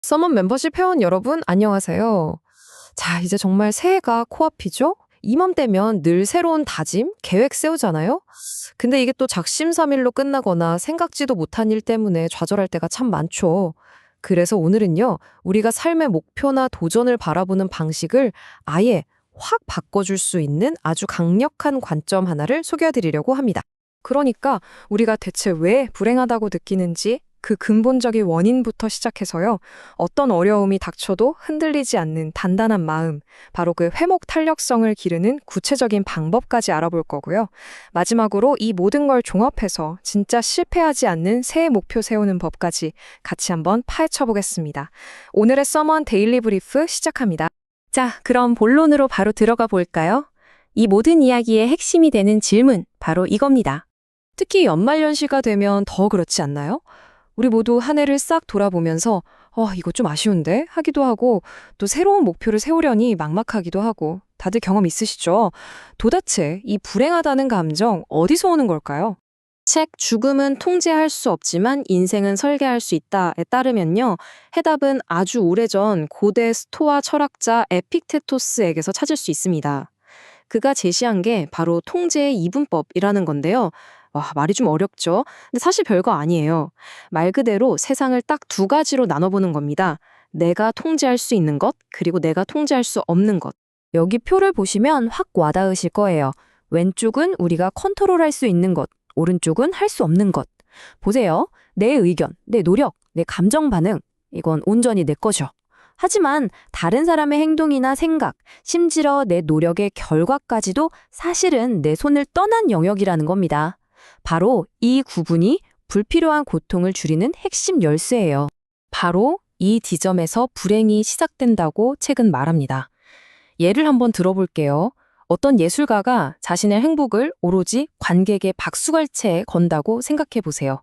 서먼 멤버십 회원 여러분, 안녕하세요. 자, 이제 정말 새해가 코앞이죠? 이맘때면 늘 새로운 다짐, 계획 세우잖아요? 근데 이게 또 작심삼일로 끝나거나 생각지도 못한 일 때문에 좌절할 때가 참 많죠. 그래서 오늘은요, 우리가 삶의 목표나 도전을 바라보는 방식을 아예 확 바꿔줄 수 있는 아주 강력한 관점 하나를 소개해드리려고 합니다. 그러니까 우리가 대체 왜 불행하다고 느끼는지 그 근본적인 원인부터 시작해서요. 어떤 어려움이 닥쳐도 흔들리지 않는 단단한 마음, 바로 그 회복 탄력성을 기르는 구체적인 방법까지 알아볼 거고요. 마지막으로 이 모든 걸 종합해서 진짜 실패하지 않는 새해 목표 세우는 법까지 같이 한번 파헤쳐 보겠습니다. 오늘의 서먼 데일리 브리프 시작합니다. 자, 그럼 본론으로 바로 들어가 볼까요? 이 모든 이야기의 핵심이 되는 질문, 바로 이겁니다. 특히 연말연시가 되면 더 그렇지 않나요? 우리 모두 한 해를 싹 돌아보면서 이거 좀 아쉬운데? 하기도 하고 또 새로운 목표를 세우려니 막막하기도 하고 다들 경험 있으시죠? 도대체 이 불행하다는 감정 어디서 오는 걸까요? 책 죽음은 통제할 수 없지만 인생은 설계할 수 있다에 따르면요. 해답은 아주 오래전 고대 스토아 철학자 에픽테토스에게서 찾을 수 있습니다. 그가 제시한 게 바로 통제의 이분법이라는 건데요. 와, 말이 좀 어렵죠? 근데 사실 별거 아니에요. 말 그대로 세상을 딱 두 가지로 나눠보는 겁니다. 내가 통제할 수 있는 것, 그리고 내가 통제할 수 없는 것. 여기 표를 보시면 확 와닿으실 거예요. 왼쪽은 우리가 컨트롤할 수 있는 것, 오른쪽은 할 수 없는 것. 보세요. 내 의견, 내 노력, 내 감정 반응, 이건 온전히 내 거죠. 하지만 다른 사람의 행동이나 생각, 심지어 내 노력의 결과까지도 사실은 내 손을 떠난 영역이라는 겁니다. 바로 이 구분이 불필요한 고통을 줄이는 핵심 열쇠예요. 바로 이 지점에서 불행이 시작된다고 책은 말합니다. 예를 한번 들어볼게요. 어떤 예술가가 자신의 행복을 오로지 관객의 박수갈채에 건다고 생각해 보세요.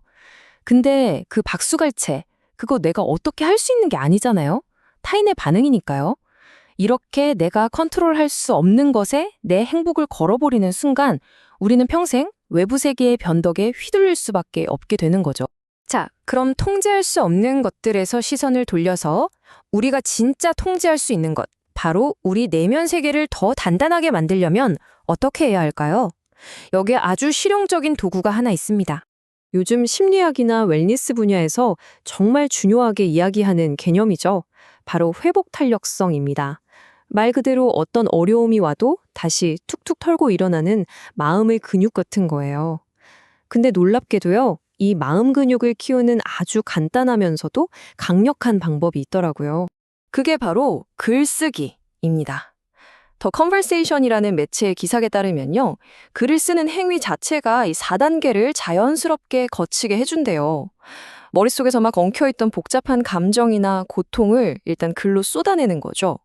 근데 그 박수갈채, 그거 내가 어떻게 할 수 있는 게 아니잖아요? 타인의 반응이니까요. 이렇게 내가 컨트롤할 수 없는 것에 내 행복을 걸어버리는 순간 우리는 평생 외부 세계의 변덕에 휘둘릴 수밖에 없게 되는 거죠. 자, 그럼 통제할 수 없는 것들에서 시선을 돌려서 우리가 진짜 통제할 수 있는 것, 바로 우리 내면 세계를 더 단단하게 만들려면 어떻게 해야 할까요? 여기에 아주 실용적인 도구가 하나 있습니다. 요즘 심리학이나 웰니스 분야에서 정말 중요하게 이야기하는 개념이죠. 바로 회복 탄력성입니다. 말 그대로 어떤 어려움이 와도 다시 툭툭 털고 일어나는 마음의 근육 같은 거예요. 근데 놀랍게도요, 이 마음 근육을 키우는 아주 간단하면서도 강력한 방법이 있더라고요. 그게 바로 글쓰기입니다. 더 컨버세이션이라는 매체의 기사에 따르면요, 글을 쓰는 행위 자체가 이 4단계를 자연스럽게 거치게 해준대요. 머릿속에서 막 엉켜있던 복잡한 감정이나 고통을 일단 글로 쏟아내는 거죠.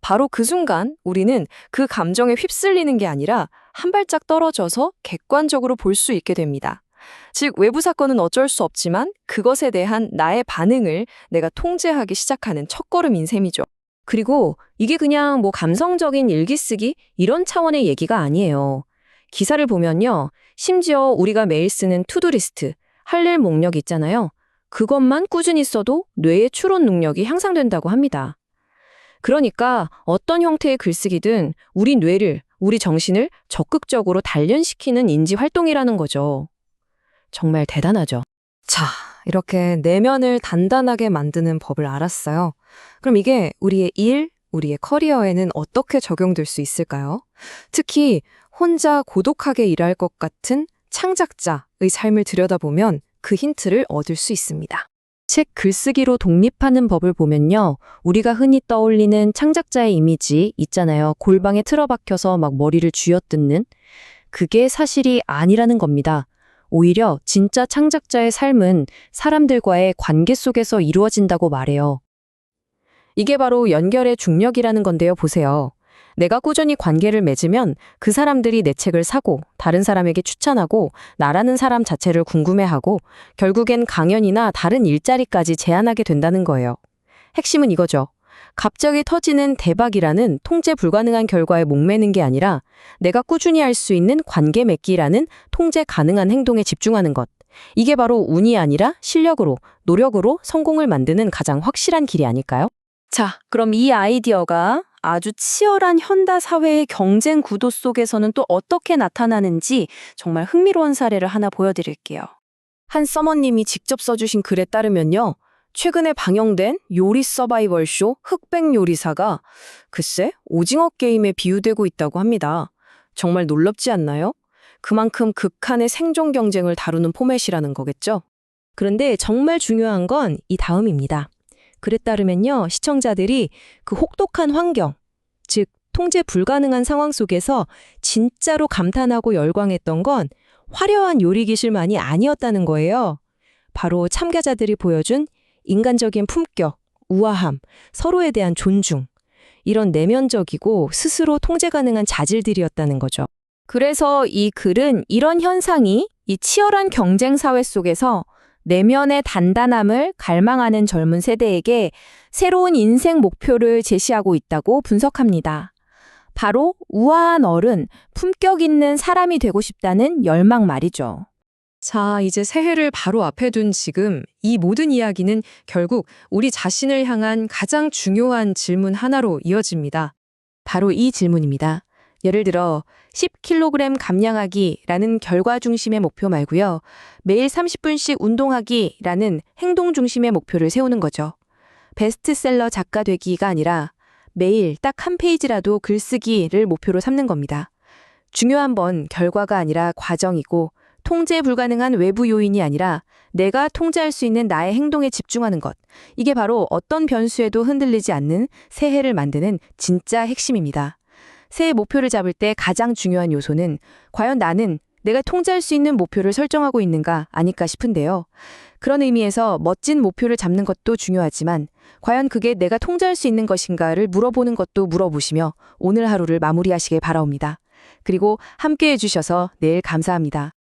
바로 그 순간 우리는 그 감정에 휩쓸리는 게 아니라 한 발짝 떨어져서 객관적으로 볼 수 있게 됩니다. 즉, 외부 사건은 어쩔 수 없지만 그것에 대한 나의 반응을 내가 통제하기 시작하는 첫걸음인 셈이죠. 그리고 이게 그냥 뭐 감성적인 일기 쓰기 이런 차원의 얘기가 아니에요. 기사를 보면요. 심지어 우리가 매일 쓰는 투두리스트, 할 일 목록 있잖아요. 그것만 꾸준히 써도 뇌의 추론 능력이 향상된다고 합니다. 그러니까 어떤 형태의 글쓰기든 우리 뇌를, 우리 정신을 적극적으로 단련시키는 인지 활동이라는 거죠. 정말 대단하죠. 자, 이렇게 내면을 단단하게 만드는 법을 알았어요. 그럼 이게 우리의 일, 우리의 커리어에는 어떻게 적용될 수 있을까요? 특히 혼자 고독하게 일할 것 같은 창작자의 삶을 들여다보면 그 힌트를 얻을 수 있습니다. 책 글쓰기로 독립하는 법을 보면요. 우리가 흔히 떠올리는 창작자의 이미지 있잖아요. 골방에 틀어박혀서 막 머리를 쥐어뜯는. 그게 사실이 아니라는 겁니다. 오히려 진짜 창작자의 삶은 사람들과의 관계 속에서 이루어진다고 말해요. 이게 바로 연결의 중력이라는 건데요. 보세요. 내가 꾸준히 관계를 맺으면 그 사람들이 내 책을 사고 다른 사람에게 추천하고 나라는 사람 자체를 궁금해하고 결국엔 강연이나 다른 일자리까지 제안하게 된다는 거예요. 핵심은 이거죠. 갑자기 터지는 대박이라는 통제 불가능한 결과에 목매는 게 아니라 내가 꾸준히 할 수 있는 관계 맺기라는 통제 가능한 행동에 집중하는 것. 이게 바로 운이 아니라 실력으로, 노력으로 성공을 만드는 가장 확실한 길이 아닐까요? 자, 그럼 이 아이디어가 아주 치열한 현대 사회의 경쟁 구도 속에서는 또 어떻게 나타나는지 정말 흥미로운 사례를 하나 보여드릴게요. 한 서머님이 직접 써주신 글에 따르면요. 최근에 방영된 요리 서바이벌 쇼 흑백 요리사가 글쎄 오징어 게임에 비유되고 있다고 합니다. 정말 놀랍지 않나요? 그만큼 극한의 생존 경쟁을 다루는 포맷이라는 거겠죠? 그런데 정말 중요한 건 이 다음입니다. 글에 따르면요, 시청자들이 그 혹독한 환경, 즉 통제 불가능한 상황 속에서 진짜로 감탄하고 열광했던 건 화려한 요리 기술만이 아니었다는 거예요. 바로 참가자들이 보여준 인간적인 품격, 우아함, 서로에 대한 존중, 이런 내면적이고 스스로 통제 가능한 자질들이었다는 거죠. 그래서 이 글은 이런 현상이 이 치열한 경쟁 사회 속에서 내면의 단단함을 갈망하는 젊은 세대에게 새로운 인생 목표를 제시하고 있다고 분석합니다. 바로 우아한 어른, 품격 있는 사람이 되고 싶다는 열망 말이죠. 자, 이제 새해를 바로 앞에 둔 지금 이 모든 이야기는 결국 우리 자신을 향한 가장 중요한 질문 하나로 이어집니다. 바로 이 질문입니다. 예를 들어 10kg 감량하기라는 결과 중심의 목표 말고요. 매일 30분씩 운동하기라는 행동 중심의 목표를 세우는 거죠. 베스트셀러 작가 되기가 아니라 매일 딱 한 페이지라도 글쓰기를 목표로 삼는 겁니다. 중요한 건 결과가 아니라 과정이고 통제 불가능한 외부 요인이 아니라 내가 통제할 수 있는 나의 행동에 집중하는 것. 이게 바로 어떤 변수에도 흔들리지 않는 새해를 만드는 진짜 핵심입니다. 새해 목표를 잡을 때 가장 중요한 요소는 과연 나는 내가 통제할 수 있는 목표를 설정하고 있는가 아닐까 싶은데요. 그런 의미에서 멋진 목표를 잡는 것도 중요하지만 과연 그게 내가 통제할 수 있는 것인가를 물어보는 것도 물어보시며 오늘 하루를 마무리하시길 바라옵니다. 그리고 함께해 주셔서 내일 감사합니다.